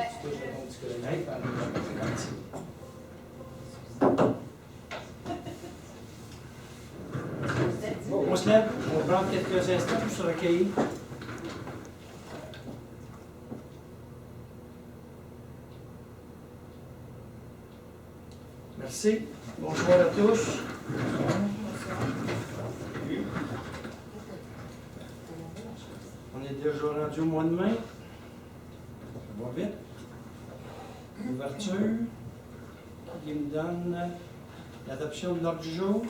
Hey. On se lève, on va prendre quelques instants pour se recueillir. Merci. Bonsoir à tous. On est déjà rendu au mois de mai. Ça va vite. L'ouverture qui me donne l'adoption de l'ordre du jour.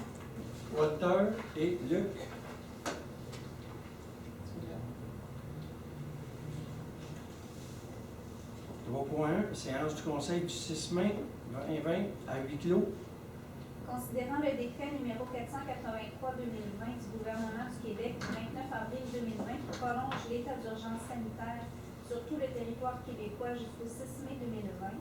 Walter et Luc. 3.1, séance du Conseil du 6 mai 2020 à huis clos. Considérant le décret numéro 483-2020 du gouvernement du Québec du 29 avril 2020 qui prolonge l'état d'urgence sanitaire sur tout le territoire québécois jusqu'au 6 mai 2020,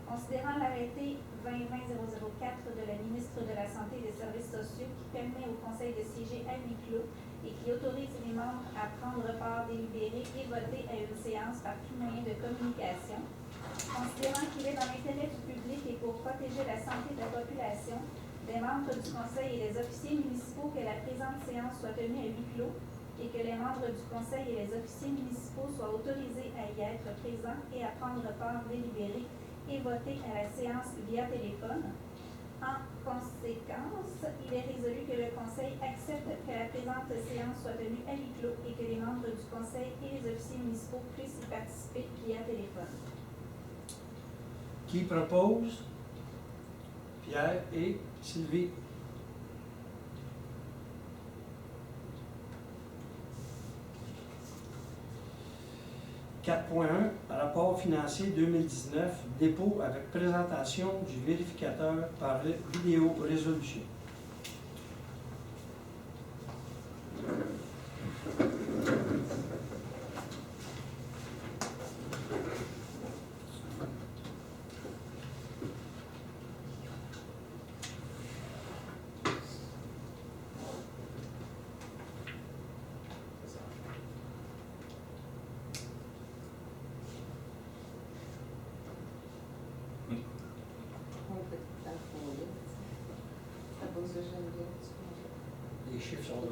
considérant l'arrêté 2020-004 de la ministre de la Santé et des Services sociaux qui permet au Conseil de siéger à huis clos et qui autorise les membres à prendre part, délibérer et voter à une séance par tout moyen de communication, considérant qu'il est dans l'intérêt du public et pour protéger la santé de la population, des membres du Conseil et des officiers municipaux que la présente séance soit tenue à huis clos et que les membres du Conseil et les officiers municipaux soient autorisés à y être présents et à prendre part, délibérer et voter à la séance via téléphone. En conséquence, il est résolu que le Conseil accepte que la présente séance soit tenue à huis clos et que les membres du Conseil et les officiers municipaux puissent y participer via téléphone. Qui propose? Pierre et Sylvie. « 4.1 Rapport financier 2019, dépôt avec présentation du vérificateur par vidéo résolution. Les chiffres sont gros.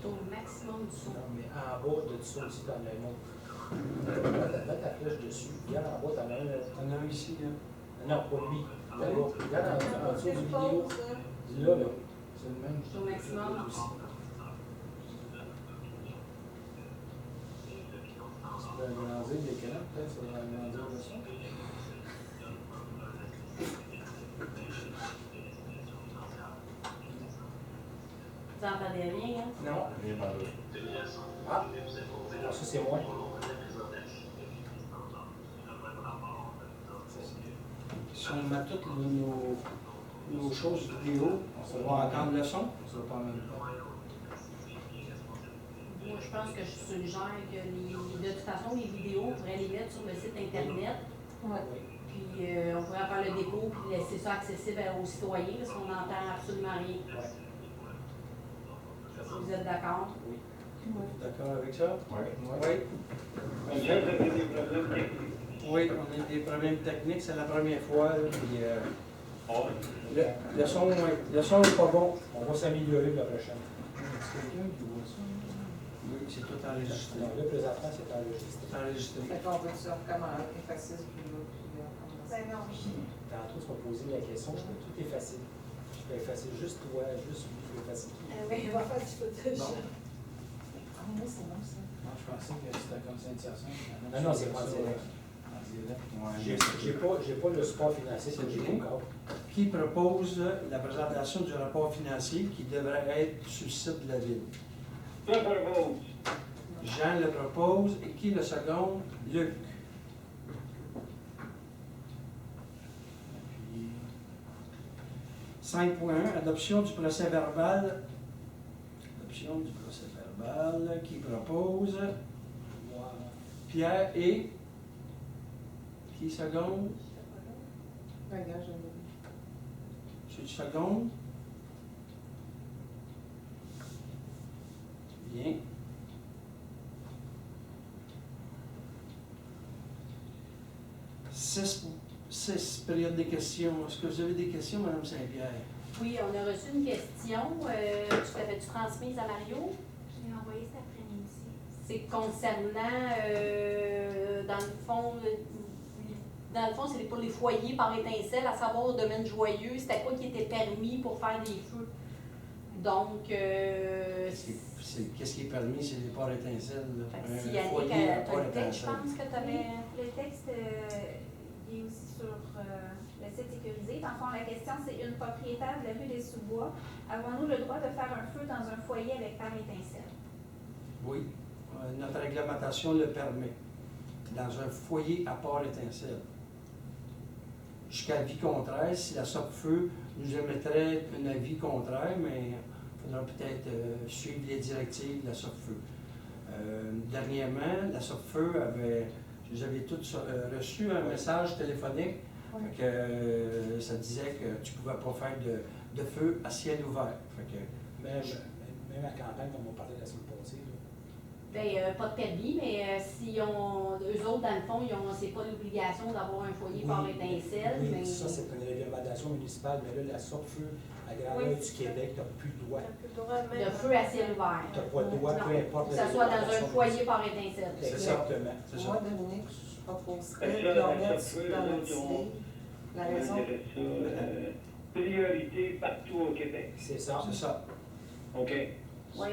Au maximum du son. Non, mais en bas de ça aussi, t'en as un autre. Mets ta flèche dessus. Regarde en bas, t'en as un. On a un ici, là. Non, pas lui. Là-bas. Regarde en dessous du vidéo. Dis-là, là. C'est le même. Au maximum. Aussi. Tu peux agrandir l'écran, peut-être, ça va agrandir le son. Vous entendez rien, hein? Non. Ah, ça c'est moi. Si on met toutes nos choses vidéo, on va entendre le son. Ça va pas en même temps. Moi, je pense que je suggère que de toute façon, les vidéos, on pourrait les mettre sur le site Internet. Oui. Puis on pourrait faire le dépôt puis laisser ça accessible aux citoyens parce qu'on n'entend absolument rien. Ouais. Si vous êtes d'accord? Oui. D'accord avec ça? Oui. Oui, on a des problèmes techniques, c'est la première fois. Là, puis, le son n'est pas bon. On va s'améliorer la prochaine. Est-ce quelqu'un qui voit ça? Oui, c'est tout enregistré. Non, là, présentement, c'est enregistré. C'est enregistré. Fait qu'on peut ça recommencer, effacer ce puis recommencer. Ben non. Tantôt, tu m'as posé la question, je peux tout effacer. Je peux effacer juste toi, juste lui, je peux effacer qui. Oui, on va faire du photoshop. Non. Ah, moi, c'est bon, ça. Moi, je pensais que c'était comme Saint-Hyacinthe. Non, c'est pas en direct. En direct. J'ai pas le support financier, c'est j'ai encore. Qui propose la présentation du rapport financier qui devrait être sur le site de la ville? Jean le propose. Et qui le seconde? Luc. Puis, 5.1 Adoption du procès verbal. Adoption du procès verbal. Qui propose? Pierre et Qui seconde? Regarde, je l'ai vu. C'est du seconde? Bien. 6 périodes de questions. Est-ce que vous avez des questions, Mme Saint-Pierre? Oui, on a reçu une question. Tu l'avais-tu transmise à Mario? Je l'ai envoyé cet après-midi. C'est concernant, dans le fond, c'est pour les foyers par étincelle, à savoir au domaine joyeux, c'était quoi qui était permis pour faire des feux. Donc, Qu'est-ce qui est permis, c'est les ports étincelles. si Un Yannick, foyer à t'as port le texte, je étincelle. pense que tu avais... Le texte il est aussi sur le site sécurisé. Dans le fond, la question, c'est une propriétaire de la rue des Sous-Bois. Avons-nous le droit de faire un feu dans un foyer avec par étincelle? Oui, notre réglementation le permet. Dans un foyer à port étincelle. Jusqu'à avis contraire, si la SOPFEU nous émettrait un avis contraire, mais il faudra peut-être suivre les directives de la SOPFEU. Dernièrement, la SOPFEU avait, j'avais tous reçu un message téléphonique que ça disait que tu ne pouvais pas faire de feu à ciel ouvert. Fait que, Même à campagne, comme on parlait la semaine passée, là. Ben, pas de permis, mais si eux autres, dans le fond, c'est pas l'obligation d'avoir un foyer par étincelle. Oui, mais... ça, c'est une réglementation municipale, mais là, la SOPFEU, à grandeur du Québec, tu n'as plus le droit. De feu à ciel ouvert. Tu n'as pas le droit, Non. peu importe. Que la ce soit dans un réglementation foyer par étincelle. C'est ça. Exactement. C'est ça. Moi, Dominique, je proposerais Ça, qu'on la mette SOPFEU, dans là, notre idée la raison. Priorité partout au Québec. C'est ça. C'est ça. OK. Oui,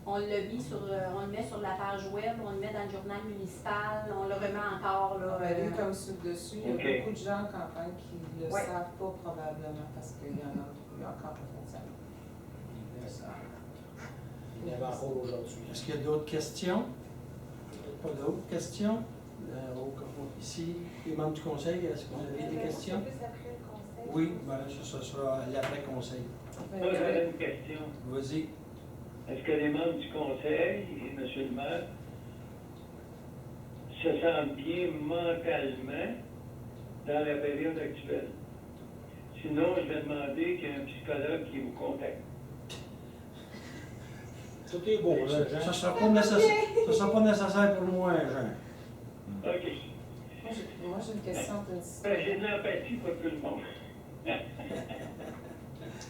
on le met sur la page web, on le met dans le journal municipal, on le remet encore. Là, On va aller comme sur le dessus. Il y a OK. beaucoup de gens en campagne qui ne le Ouais. savent pas probablement parce qu'il y en a encore pas fonctionné. Il y avait encore aujourd'hui. Est-ce qu'il y a d'autres questions? Pas d'autres questions? Ici, les membres du conseil, est-ce que vous avez des questions? Oui, ben, ce sera l'après-conseil. Moi, j'avais une question. Vas-y. Est-ce que les membres du conseil et M. le maire se sentent bien mentalement dans la période actuelle? Sinon, je vais demander qu'il y ait un psychologue qui vous contacte. Tout est beau, là, Ça Jean. ne sera pas nécessaire pour moi, Jean. OK. Moi, j'ai une question d'une J'ai de l'empathie pour tout le monde.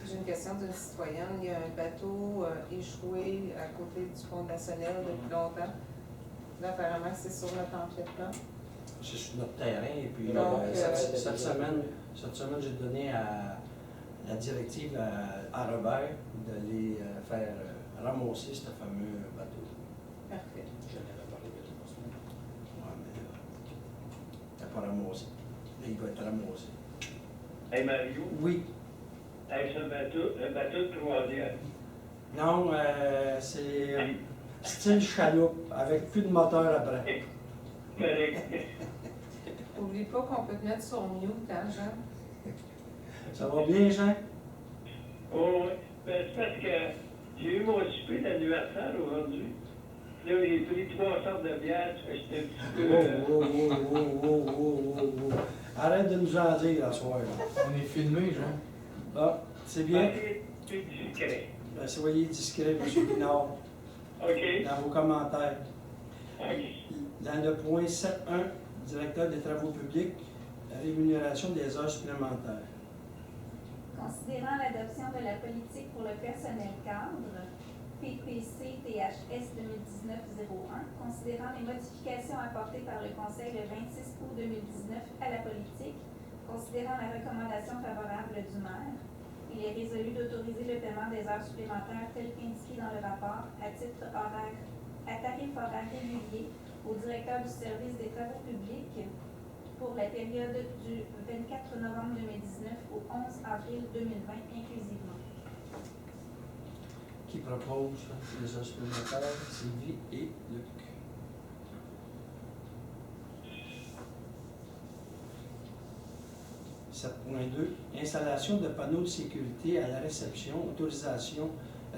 J'ai une question d'une citoyenne. Il y a un bateau échoué à côté du pont national depuis longtemps. Là, apparemment, c'est sur le pamphlet-là. C'est sur notre terrain. Et puis, Donc, cette semaine, j'ai donné à la directive à Robert d'aller faire ramasser ce fameux bateau. Parfait. J'en avais parlé il y a 3 semaines. Ouais, mais il n'est pas ramassé. Là, il va être ramassé. Hey Mario, Oui. est-ce un bateau de croisière? Non, c'est style chaloupe, avec plus de moteur après. Correct. Oublie pas qu'on peut te mettre sur mute, hein, Jean? Ça va bien, Jean? Oh, oui. Ben, c'est parce que j'ai eu mon souper d'anniversaire aujourd'hui. Là, j'ai pris 3 sortes de bières, parce que j'étais un petit peu... Oh. Arrête de nous en dire, la soirée. On est filmé, Jean. Bon, c'est bien. Plus discret. Ben, soyez discret, M. Pinard, OK? dans vos commentaires. OK. Dans le point 7.1, directeur des travaux publics, rémunération des heures supplémentaires. Considérant l'adoption de la politique pour le personnel cadre, PPC-THS 2019-01, considérant les modifications apportées par le Conseil le 26 août 2019 à la politique, considérant la recommandation favorable du maire, il est résolu d'autoriser le paiement des heures supplémentaires telles qu'indiquées dans le rapport à tarif horaire régulier au directeur du service des travaux publics pour la période du 24 novembre 2019 au 11 avril 2020 inclusivement. Qui propose les heures supplémentaires? Sylvie et Luc. « 7.2. Installation de panneaux de sécurité à la réception, autorisation,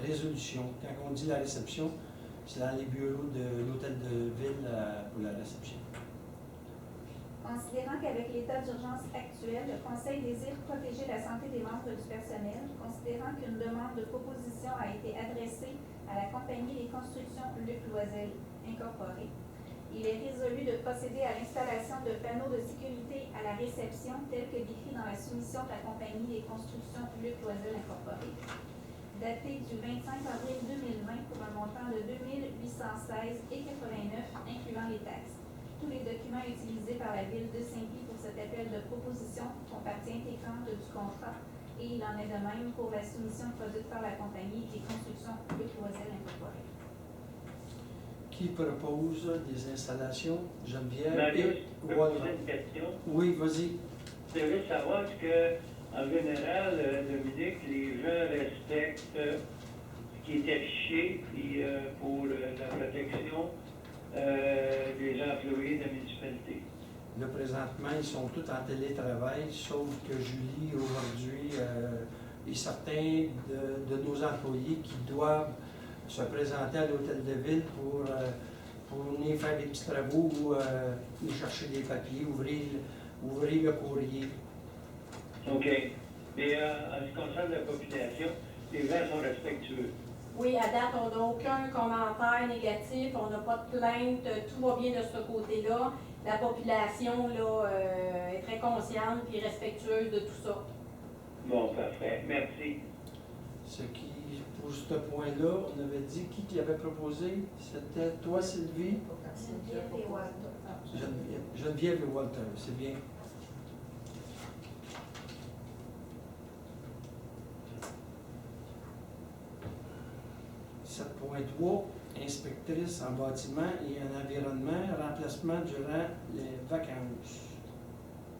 résolution. » Quand on dit la réception, c'est dans les bureaux de l'hôtel de ville pour la réception. Considérant qu'avec l'état d'urgence actuel, le Conseil désire protéger la santé des membres du personnel, considérant qu'une demande de proposition a été adressée à la compagnie des constructions Luc Loisel Incorporée, il est résolu de procéder à l'installation de panneaux de sécurité à la réception tels que décrits dans la soumission de la compagnie des constructions Luc Loisel Incorporée, daté du 25 avril 2020 pour un montant de 2816,89 incluant les taxes. Tous les documents utilisés par la Ville de Saint-Guy pour cet appel de proposition font partie intégrante du contrat et il en est de même pour la soumission produite par la compagnie des constructions Luc Loisel Incorporée. Qui propose des installations? Geneviève Marius, et je peux Walter. poser une question? Oui, vas-y. Je veux savoir que, en général, Dominique, les gens respectent ce qui est affiché puis, pour la protection des employés de la municipalité. Là, présentement, ils sont tous en télétravail, sauf que Julie, aujourd'hui, et certains de nos employés qui doivent se présenter à l'hôtel de ville pour venir faire des petits travaux ou aller chercher des papiers, ouvrir le courrier. OK. Mais en ce qui concerne la population, les gens sont respectueux. Oui, à date, on n'a aucun commentaire négatif, on n'a pas de plainte, tout va bien de ce côté-là. La population là, est très consciente et respectueuse de tout ça. Bon, parfait. Merci. Ce qui, pour ce point-là, on avait dit qui avait proposé? C'était toi, Sylvie? Geneviève et Walter. Geneviève et Walter, c'est bien. Inspectrice en bâtiment et en environnement, remplacement durant les vacances.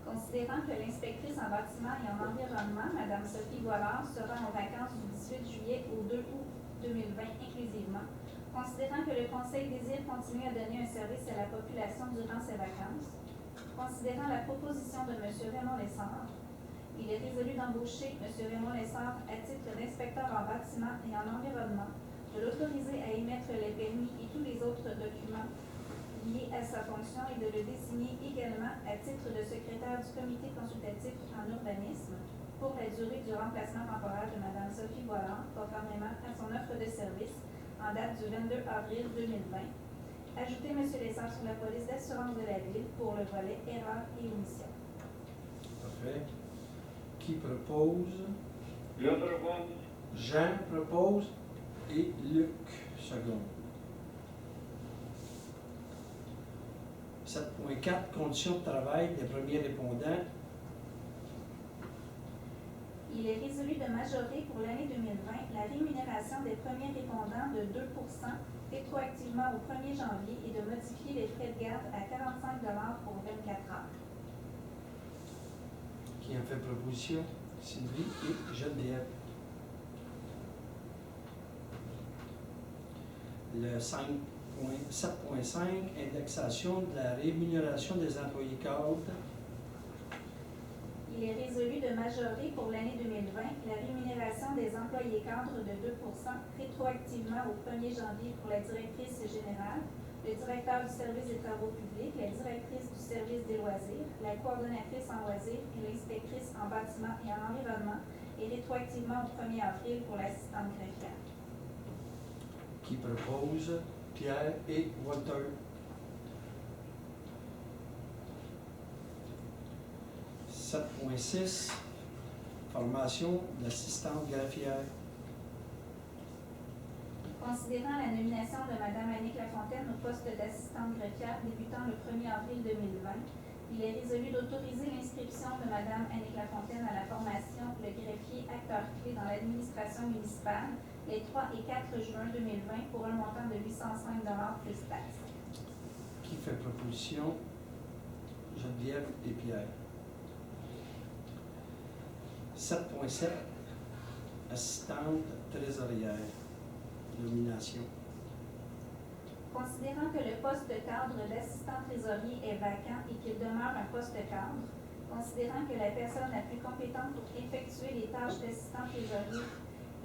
Considérant que l'inspectrice en bâtiment et en environnement, Mme Sophie Boilard, sera en vacances du 18 juillet au 2 août 2020 inclusivement, considérant que le Conseil désire continuer à donner un service à la population durant ces vacances, considérant la proposition de M. Raymond Lessard, il est résolu d'embaucher M. Raymond Lessard à titre d'inspecteur en bâtiment et en environnement, de l'autoriser à émettre les permis et tous les autres documents liés à sa fonction et de le désigner également à titre de secrétaire du comité consultatif en urbanisme pour la durée du remplacement temporaire de Mme Sophie Boilard, conformément à son offre de service en date du 22 avril 2020. Ajouter M. Lessard sur la police d'assurance de la Ville pour le volet erreurs et omissions. Parfait. Qui propose? Je propose. Jean propose et Luc seconde. 7.4 Conditions de travail des premiers répondants. Il est résolu de majorer pour l'année 2020 la rémunération des premiers répondants de 2 rétroactivement au 1er janvier et de modifier les frais de garde à 45 $ pour 24 heures. Qui en fait proposition? Sylvie et Geneviève. Le 7.5, indexation de la rémunération des employés cadres. Il est résolu de majorer pour l'année 2020 la rémunération des employés cadres de 2 rétroactivement au 1er janvier pour la directrice générale, le directeur du service des travaux publics, la directrice du service des loisirs, la coordonnatrice en loisirs et l'inspectrice en bâtiment et en environnement, et rétroactivement au 1er avril pour l'assistante greffière. Qui propose? Pierre et Walter. 7.6 Formation d'assistante greffière. Considérant la nomination de Mme Annick Lafontaine au poste d'assistante greffière débutant le 1er avril 2020, il est résolu d'autoriser l'inscription de Mme Annick Lafontaine à la formation Le greffier acteur clé dans l'administration municipale les 3 et 4 juin 2020 pour un montant de 805 $ plus taxes. Qui fait proposition? Geneviève et Pierre. 7.7 Assistante trésorière. Nomination. Considérant que le poste de cadre d'assistant trésorier est vacant et qu'il demeure un poste cadre, considérant que la personne la plus compétente pour effectuer les tâches d'assistant trésorier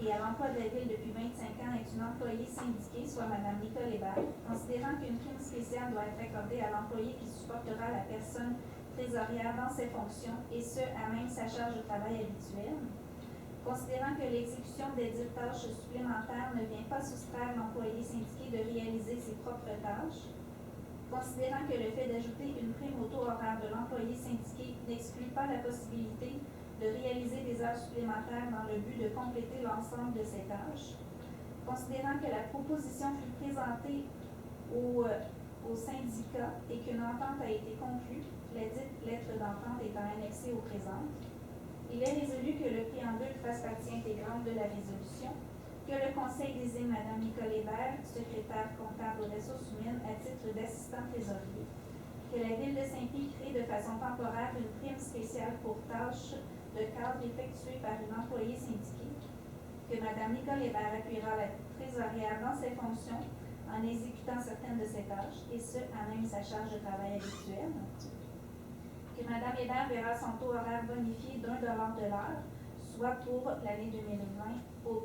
et à l'emploi de la Ville depuis 25 ans est une employée syndiquée, soit Mme Nicole Hébert, considérant qu'une prime spéciale doit être accordée à l'employé qui supportera la personne trésorière dans ses fonctions, et ce, à même sa charge de travail habituelle. Considérant que l'exécution des dites tâches supplémentaires ne vient pas soustraire l'employé syndiqué de réaliser ses propres tâches. Considérant que le fait d'ajouter une prime au taux horaire de l'employé syndiqué n'exclut pas la possibilité de réaliser des heures supplémentaires dans le but de compléter l'ensemble de ces tâches. Considérant que la proposition fut présentée au syndicat et qu'une entente a été conclue, la dite lettre d'entente étant annexée au présent, il est résolu que le préambule fasse partie intégrante de la résolution, que le Conseil désigne Mme Nicole Hébert, secrétaire comptable aux ressources humaines à titre d'assistant trésorier, que la Ville de Saint-Pie crée de façon temporaire une prime spéciale pour tâches de cadre effectuées par une employée syndiquée, que Mme Nicole Hébert appuiera la trésorière dans ses fonctions en exécutant certaines de ses tâches, et ce, à même sa charge de travail habituelle. Que Mme Hébert verra son taux horaire bonifié d'$1 de l'heure, soit pour l'année 2020 au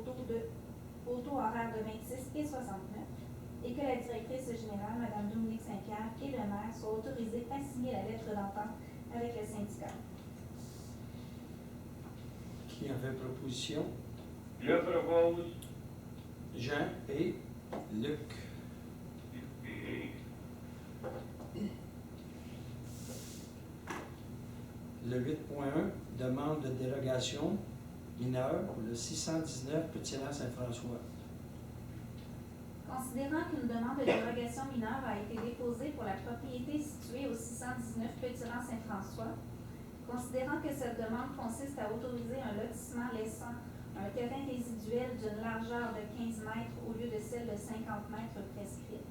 taux horaire de 26 et 69, et que la directrice générale, Mme Dominique Saint-Pierre, et le maire soient autorisés à signer la lettre d'entente avec le syndicat. Qui en fait proposition? Je propose. Jean et Luc. Le 8.1, demande de dérogation mineure pour le 619 Petit-Rang Saint-François. Considérant qu'une demande de dérogation mineure a été déposée pour la propriété située au 619 Petit-Rang Saint-François, considérant que cette demande consiste à autoriser un lotissement laissant un terrain résiduel d'une largeur de 15 mètres au lieu de celle de 50 mètres prescrite,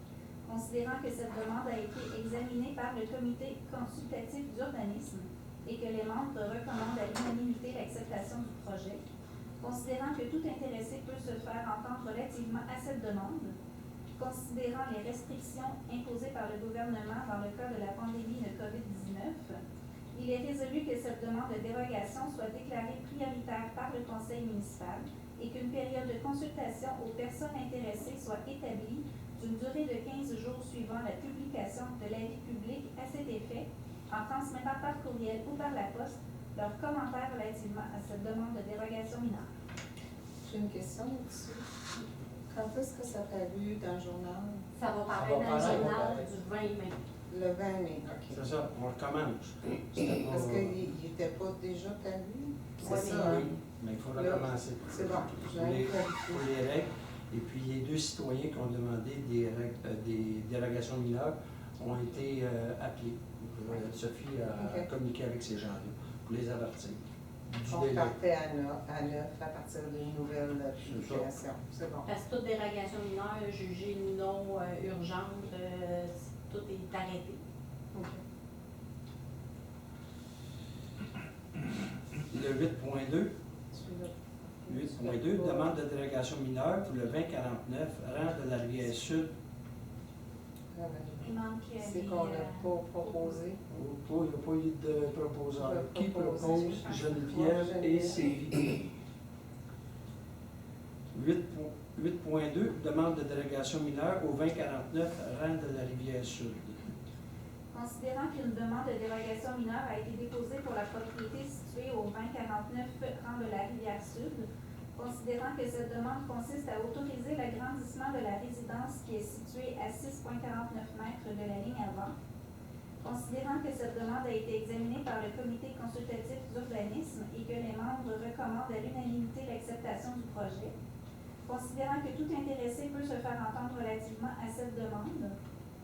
considérant que cette demande a été examinée par le comité consultatif d'urbanisme et que les membres recommandent à l'unanimité l'acceptation du projet, considérant que tout intéressé peut se faire entendre relativement à cette demande, considérant les restrictions imposées par le gouvernement dans le cas de la pandémie de COVID-19, il est résolu que cette demande de dérogation soit déclarée prioritaire par le conseil municipal et qu'une période de consultation aux personnes intéressées soit établie d'une durée de 15 jours suivant la publication de l'avis public à cet effet, en transmettant par courriel ou par la poste leurs commentaires relativement à cette demande de dérogation mineure. J'ai une question là-dessus. Quand est-ce que ça t'a lu dans le journal? Ça va Ça paraître va dans le paraître, journal ouais. du 20 mai. Le 20 mai, OK. C'est ça, on recommence. C'était pas- Parce qu'il n'était pas déjà paru? C'est Ouais, ça, Oui, hein? mais il faut Là, recommencer. c'est bon, Pour j'ai les, vérifié. pour les règles. Et puis les deux citoyens qui ont demandé des dérogations mineures ont été appelés. Sophie a Ok. communiqué avec ces gens-là pour les avertir. Du On délai. partait à 9 à partir d'une nouvelle publication. C'est bon. Parce que toute dérogation mineure jugée non urgente, tout est arrêté. OK. Le 8.2, Celui-là. 8.2, demande de dérogation mineure pour le 2049, rang de la rivière sud. Il manque C'est des, qu'on n'a pas proposé. Il n'y a pas eu de proposeur. Je Qui propose. propose? Geneviève et Sylvie. 8.2, demande de délégation mineure au 2049, rang de la rivière sud. Considérant qu'une demande de dérogation mineure a été déposée pour la propriété située au 2049 rang de la rivière sud, considérant que cette demande consiste à autoriser l'agrandissement de la résidence qui est située à 6,49 mètres de la ligne avant, considérant que cette demande a été examinée par le comité consultatif d'urbanisme et que les membres recommandent à l'unanimité l'acceptation du projet, considérant que tout intéressé peut se faire entendre relativement à cette demande,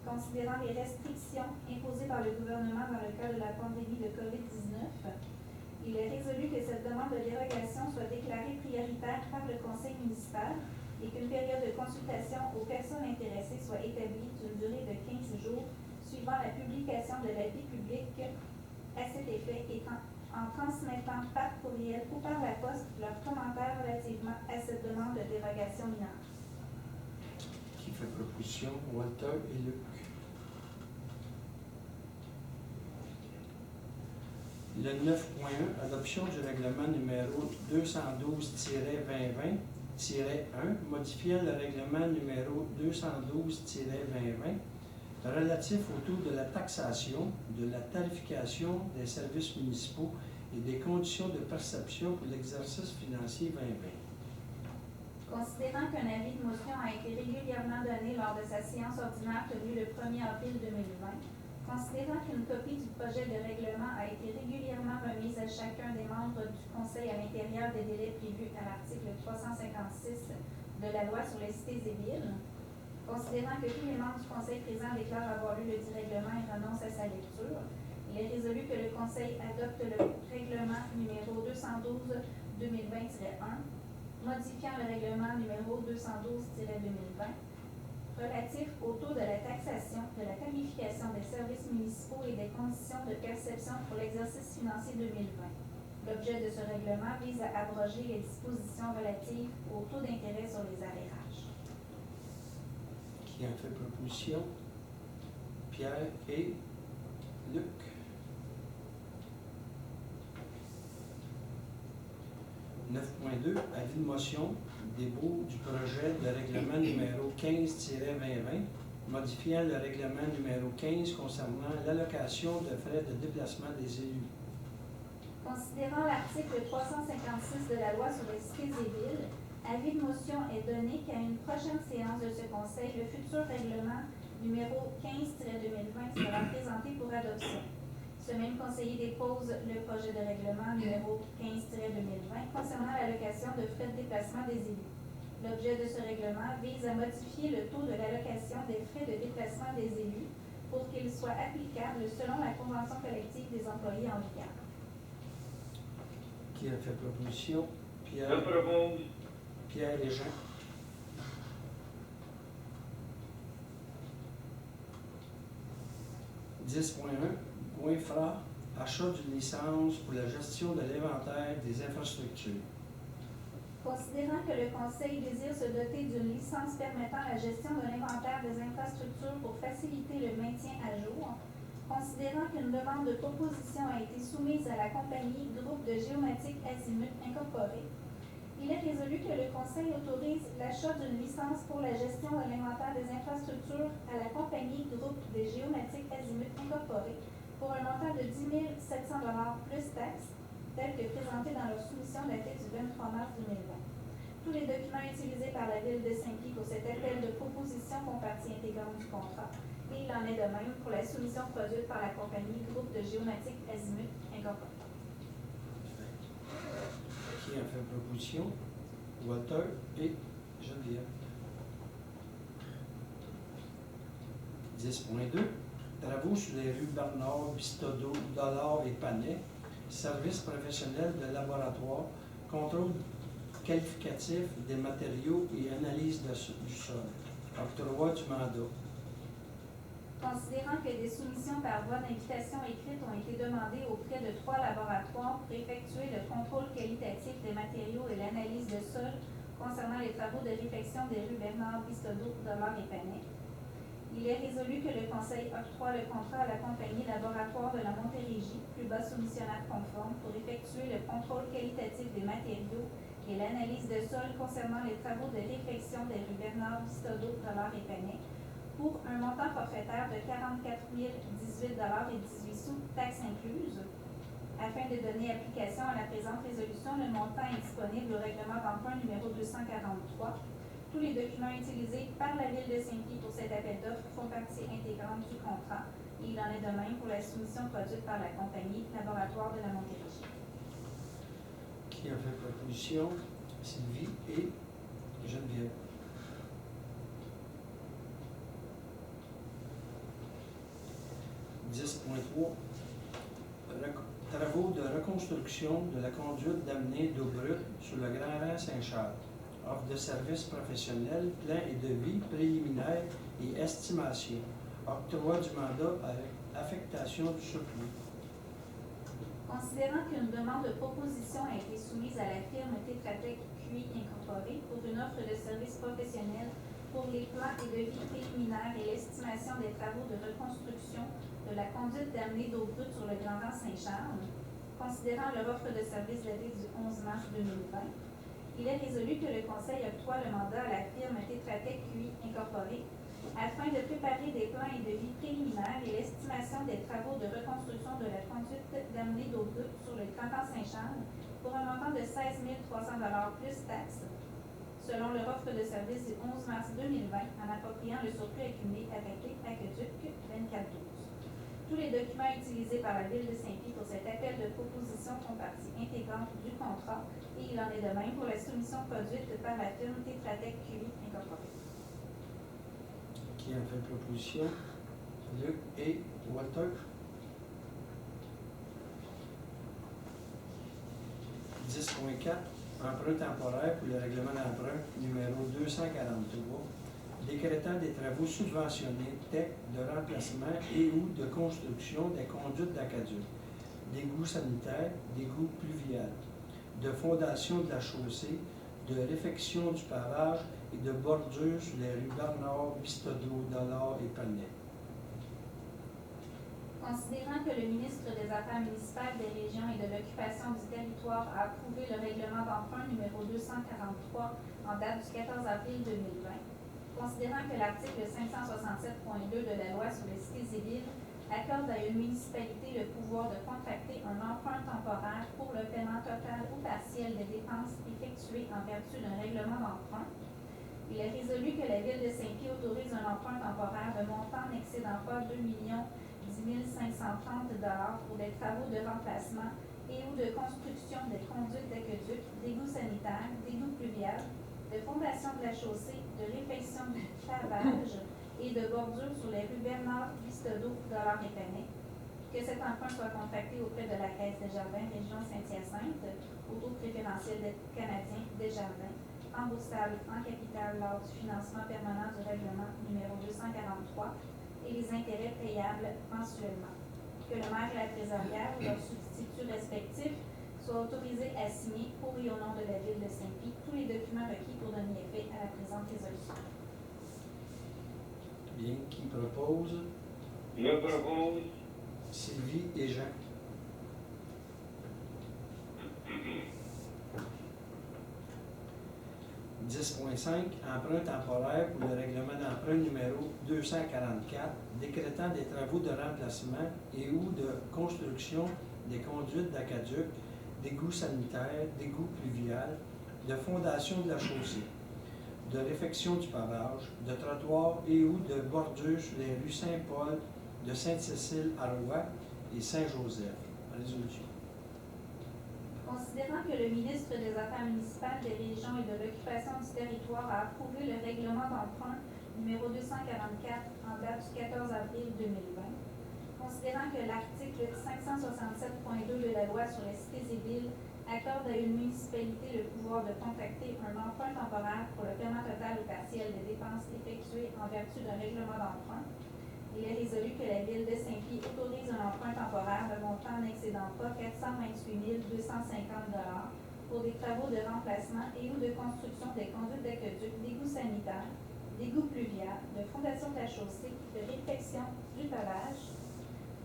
considérant les restrictions imposées par le gouvernement dans le cadre de la pandémie de COVID-19, il est résolu que cette demande de dérogation soit déclarée prioritaire par le conseil municipal et qu'une période de consultation aux personnes intéressées soit établie d'une durée de 15 jours suivant la publication de l'avis public à cet effet et en transmettant par courriel ou par la poste leurs commentaires relativement à cette demande de dérogation mineure. Qui fait proposition? Walter et Luc. Le 9.1, adoption du règlement numéro 212-2020-1, modifiant le règlement numéro 212-2020 relatif au taux de la taxation, de la tarification des services municipaux et des conditions de perception pour l'exercice financier 2020. Considérant qu'un avis de motion a été régulièrement donné lors de sa séance ordinaire tenue le 1er avril 2020, considérant qu'une copie du projet de règlement a été régulièrement remise à chacun des membres du Conseil à l'intérieur des délais prévus à l'article 356 de la loi sur les cités et villes, considérant que tous les membres du Conseil présent déclarent avoir lu le dit règlement et renoncent à sa lecture, il est résolu que le Conseil adopte le règlement numéro 212-2020-1, modifiant le règlement numéro 212-2020, relatif au taux de la taxation, de la tarification des services municipaux et des conditions de perception pour l'exercice financier 2020. L'objet de ce règlement vise à abroger les dispositions relatives au taux d'intérêt sur les arrérages. Qui en fait proposition? Pierre et Luc. « 9.2. Avis de motion, dépôt du projet de règlement numéro 15-2020, modifiant le règlement numéro 15 concernant l'allocation de frais de déplacement des élus. Considérant l'article 356 de la loi sur les cités et villes, avis de motion est donné qu'à une prochaine séance de ce Conseil, le futur règlement numéro 15-2020 sera présenté pour adoption. Ce même conseiller dépose le projet de règlement numéro 15-2020 concernant l'allocation de frais de déplacement des élus. L'objet de ce règlement vise à modifier le taux de l'allocation des frais de déplacement des élus pour qu'il soit applicable selon la convention collective des employés en vigueur. Qui a fait proposition? Je propose. Pierre et Jean. « 10.1. Goinfra, achat d'une licence pour la gestion de l'inventaire des infrastructures. » Considérant que le Conseil désire se doter d'une licence permettant la gestion de l'inventaire des infrastructures pour faciliter le maintien à jour, considérant qu'une demande de proposition a été soumise à la compagnie Groupe de Géomatique Azimut Incorporée, il est résolu que le Conseil autorise l'achat d'une licence pour la gestion de l'inventaire des infrastructures à la compagnie Groupe de Géomatique Azimut Incorporée pour un montant de 10 700 $ plus taxes, tel que présenté dans leur soumission datée du 23 mars 2020. Tous les documents utilisés par la Ville de Saint-Guy pour cet appel de proposition font partie intégrante du contrat, et il en est de même pour la soumission produite par la compagnie Groupe de Géomatique Azimut Incorporée. Qui a fait proposition? Walter et Geneviève. 10.2. Travaux sur les rues Bernard, Bistodeau, Dollard et Panet, services professionnels de laboratoire, contrôle qualificatif des matériaux et analyse du sol. Octroi du mandat. Considérant que des soumissions par voie d'invitation écrite ont été demandées auprès de 3 laboratoires pour effectuer le contrôle qualitatif des matériaux et l'analyse de sol concernant les travaux de réfection des rues Bernard, Bistodeau, Dollard et Panet, il est résolu que le Conseil octroie le contrat à la compagnie Laboratoire de la Montérégie, plus bas soumissionnaire conforme, pour effectuer le contrôle qualitatif des matériaux et l'analyse de sol concernant les travaux de réfection des rues Bernard, Bistodeau, Dollard et Panet, pour un montant forfaitaire de 44 018 $ et 18 sous, taxes incluses. Afin de donner application à la présente résolution, le montant est disponible au règlement d'emprunt numéro 243. Tous les documents utilisés par la Ville de Saint-Guy pour cet appel d'offres font partie intégrante du contrat, et il en est de même pour la soumission produite par la compagnie Laboratoire de la Montérégie. Qui a fait proposition? Sylvie et Geneviève. 10.3. Travaux de reconstruction de la conduite d'amener d'eau brute sur le Grand Rang Saint-Charles. Offre de services professionnels, plan et devis préliminaires et estimation. Octroi du mandat avec affectation du surplus. Considérant qu'une demande de proposition a été soumise à la firme Tetra Tech QI Incorporée pour une offre de services professionnels pour les plans et devis préliminaires et l'estimation des travaux de reconstruction de la conduite d'amener d'eau brute sur le Grand Rang Saint-Charles, considérant leur offre de service datée du 11 mars 2020, il est résolu que le Conseil octroie le mandat à la firme Tetra Tech QI Incorporée afin de préparer des plans et devis préliminaires et l'estimation des travaux de reconstruction de la conduite d'amener d'eau brute sur le Canton Saint-Charles pour un montant de 16 300 plus taxes, selon leur offre de service du 11 mars 2020, en appropriant le surplus accumulé affecté Aqueduc 2412. Tous les documents utilisés par la Ville de Saint-Pie pour cet appel de proposition font partie intégrante du contrat et il en est de même pour la soumission produite par la firme Tetratec QI Incorporée. Qui en fait proposition? Luc et Walter. 10.4. Emprunt temporaire pour le règlement d'emprunt numéro 243, décrétant des travaux subventionnés TEC de remplacement et ou de construction des conduites d'aqueduc, d'égouts sanitaires, d'égouts pluviales, de fondation de la chaussée, de réfection du pavage et de bordure sur les rues Bernard, Bistodeau, Dollard et Palais. Considérant que le ministre des Affaires municipales des régions et de l'occupation du territoire a approuvé le règlement d'emprunt numéro 243 en date du 14 avril 2020, considérant que l'article 567.2 de la loi sur les cités civiles accorde à une municipalité le pouvoir de contracter un emprunt temporaire pour le paiement total ou partiel des dépenses effectuées en vertu d'un règlement d'emprunt, il est résolu que la Ville de Saint-Pie autorise un emprunt temporaire de montant n'excédant pas 2 10 530 $ pour des travaux de remplacement et ou de construction des conduites d'aqueduc, d'égouts sanitaires, d'égouts pluviales, de fondation de la chaussée, de réfection du pavage et de bordure sur les rues Bernard, Bistodeau, Dollard et Panay, que cet emprunt soit contracté auprès de la Caisse Desjardins, région Saint-Hyacinthe, au taux préférentiel canadien Desjardins, remboursable en capital lors du financement permanent du règlement numéro 243 et les intérêts payables mensuellement. Que le maire et la trésorière ou leurs substituts respectifs soient autorisés à signer pour et au nom de la Ville de Saint-Pie tous les documents requis pour donner effet à la présente résolution. Bien, qui propose? Je propose. Sylvie et Jean. « 10.5. Emprunt temporaire pour le règlement d'emprunt numéro 244, décrétant des travaux de remplacement et ou de construction des conduites d'aqueduc, d'égouts sanitaires, d'égouts pluviales, de fondation de la chaussée, de réfection du pavage, de trottoirs et ou de bordures sur les rues Saint-Paul, de Sainte-Cécile à Rouen et Saint-Joseph. » Résolution. Considérant que le ministre des Affaires municipales des régions et de l'occupation du territoire a approuvé le règlement d'emprunt numéro 244 en date du 14 avril 2020, considérant que l'article 567.2 de la loi sur les cités civiles accorde à une municipalité le pouvoir de contracter un emprunt temporaire pour le paiement total ou partiel des dépenses effectuées en vertu d'un règlement d'emprunt, il est résolu que la Ville de Saint-Pie autorise un emprunt temporaire de montant n'excédant pas 428 250 $ pour des travaux de remplacement et ou de construction des conduites d'aqueduc, d'égouts sanitaires, d'égouts pluviales, de fondation de la chaussée, de réfection du pavage,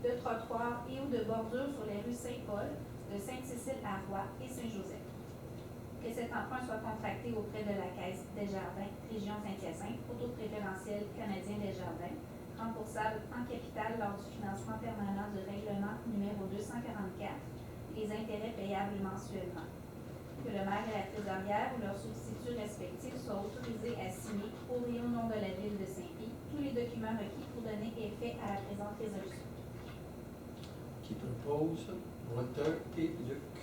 de trottoirs et ou de bordures sur les rues Saint-Paul, de Sainte-Cécile à Rouen et Saint-Joseph. Que cet emprunt soit contracté auprès de la Caisse Desjardins, région Saint-Hyacinthe, au taux préférentiel canadien Desjardins, remboursable en capital lors du financement permanent du règlement numéro 244, les intérêts payables mensuellement. Que le maire et la trésorière ou leurs substituts respectifs soient autorisés à signer pour et au nom de la Ville de Saint-Pie tous les documents requis pour donner effet à la présente résolution. Qui propose? Walter et Luc.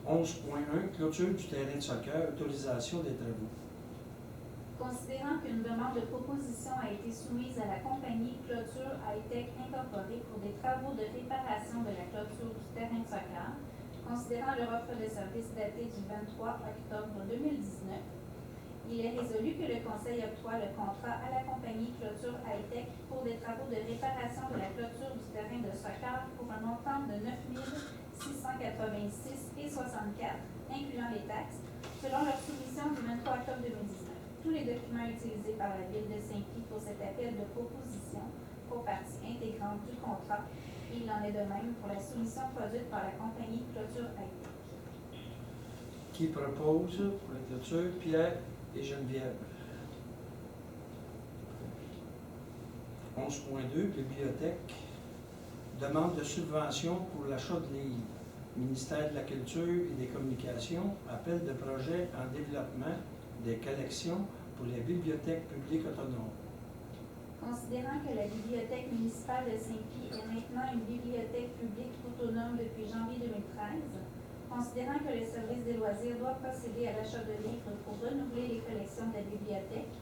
11.1. Clôture du terrain de soccer, autorisation des travaux. Considérant qu'une demande de proposition a été soumise à la compagnie Clôture High-Tech Incorporée pour des travaux de réparation de la clôture du terrain de soccer, considérant leur offre de service datée du 23 octobre 2019, il est résolu que le Conseil octroie le contrat à la compagnie Clôture High-Tech pour des travaux de réparation de la clôture du terrain de soccer pour un montant de 9 686 et 64, incluant les taxes, selon leur soumission du 23 octobre 2019. Tous les documents utilisés par la Ville de Saint-Pie pour cet appel de proposition font partie intégrante du contrat et il en est de même pour la soumission produite par la compagnie Clôture High-Tech. Qui propose pour la clôture? Pierre et Geneviève. 11.2, bibliothèque. Demande de subvention pour l'achat de livres. Ministère de la Culture et des Communications, appel de projet en développement des collections pour les bibliothèques publiques autonomes. Considérant que la bibliothèque municipale de Saint-Pie est maintenant une bibliothèque publique autonome depuis janvier 2013, considérant que le service des loisirs doit procéder à l'achat de livres pour renouveler les collections de la bibliothèque,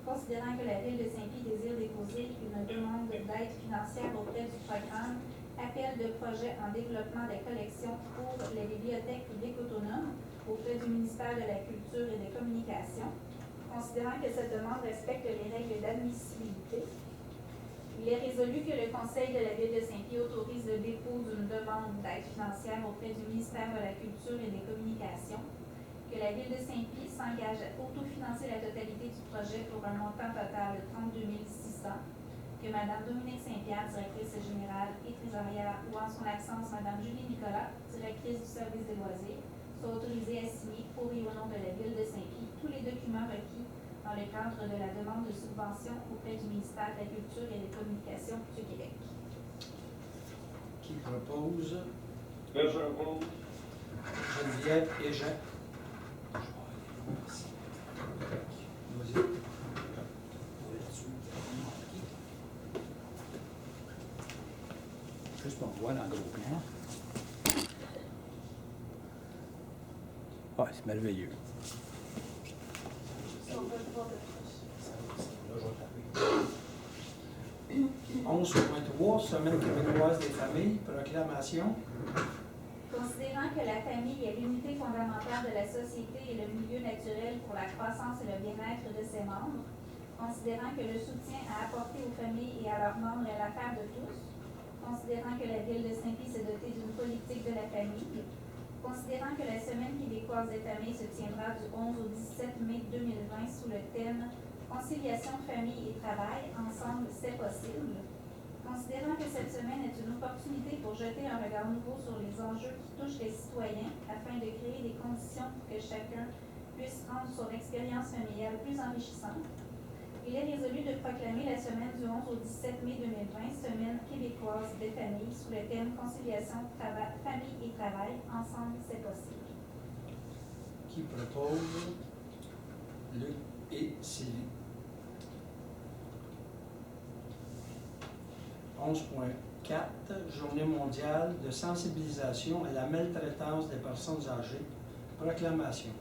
considérant que la Ville de Saint-Pie désire déposer une demande d'aide financière auprès du programme Appel de projet en développement des collections pour les bibliothèques publiques autonomes auprès du ministère de la Culture et des Communications, considérant que cette demande respecte les règles d'admissibilité. Il est résolu que le Conseil de la Ville de Saint-Pie autorise le dépôt d'une demande d'aide financière auprès du ministère de la Culture et des Communications, que la Ville de Saint-Pie s'engage à autofinancer la totalité du projet pour un montant total de 32 600, que Mme Dominique Saint-Pierre, directrice générale et trésorière, ou en son absence, Mme Julie Nicolas, directrice du service des loisirs, soit autorisée à signer pour et au nom de la Ville de Saint-Pie tous les documents requis dans le cadre de la demande de subvention auprès du ministère de la Culture et des Communications du Québec. Qui propose? Je propose. Geneviève et Jean. Vas-y. Juste pour voir dans le gros plan. Ah, c'est merveilleux. Si on veut pas de- Là, je vais taper. 11.3, Semaine québécoise des familles, proclamation. Considérant que la famille est l'unité fondamentale de la société et le milieu naturel pour la croissance et le bien-être de ses membres, considérant que le soutien à apporter aux familles et à leurs membres est l'affaire de tous, considérant que la Ville de Saint-Pie s'est dotée d'une politique de la famille, considérant que la Semaine québécoise des familles se tiendra du 11 au 17 mai 2020 sous le thème « Conciliation, famille et travail, ensemble, c'est possible », considérant que cette semaine est une opportunité pour jeter un regard nouveau sur les enjeux qui touchent les citoyens afin de créer des conditions pour que chacun puisse rendre son expérience familiale plus enrichissante, il est résolu de proclamer la semaine du 11 au 17 mai 2020, Semaine québécoise des familles, sous le thème Conciliation, famille et travail, ensemble, c'est possible. Qui propose? Luc et Sylvie. 11.4, Journée mondiale de sensibilisation à la maltraitance des personnes âgées. Proclamation.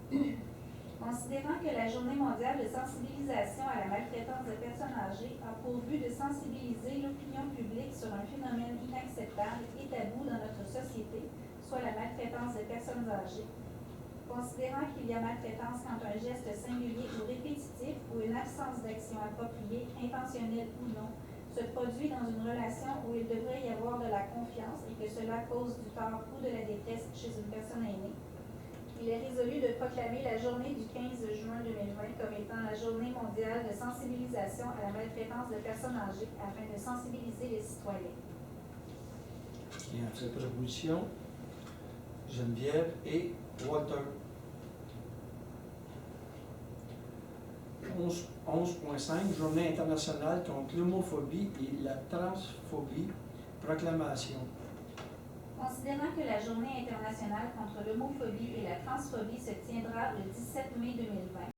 Considérant que la Journée mondiale de sensibilisation à la maltraitance des personnes âgées a pour but de sensibiliser l'opinion publique sur un phénomène inacceptable et tabou dans notre société, soit la maltraitance des personnes âgées, considérant qu'il y a maltraitance quand un geste singulier ou répétitif ou une absence d'action appropriée, intentionnelle ou non, se produit dans une relation où il devrait y avoir de la confiance et que cela cause du tort ou de la détresse chez une personne aînée, il est résolu de proclamer la journée du 15 juin 2020 comme étant la journée mondiale de sensibilisation à la maltraitance de personnes âgées afin de sensibiliser les citoyens. Qui a fait proposition? Geneviève et Walter. 11.5, Journée internationale contre l'homophobie et la transphobie. Proclamation. Considérant que la journée internationale contre l'homophobie et la transphobie se tiendra le 17 mai 2020,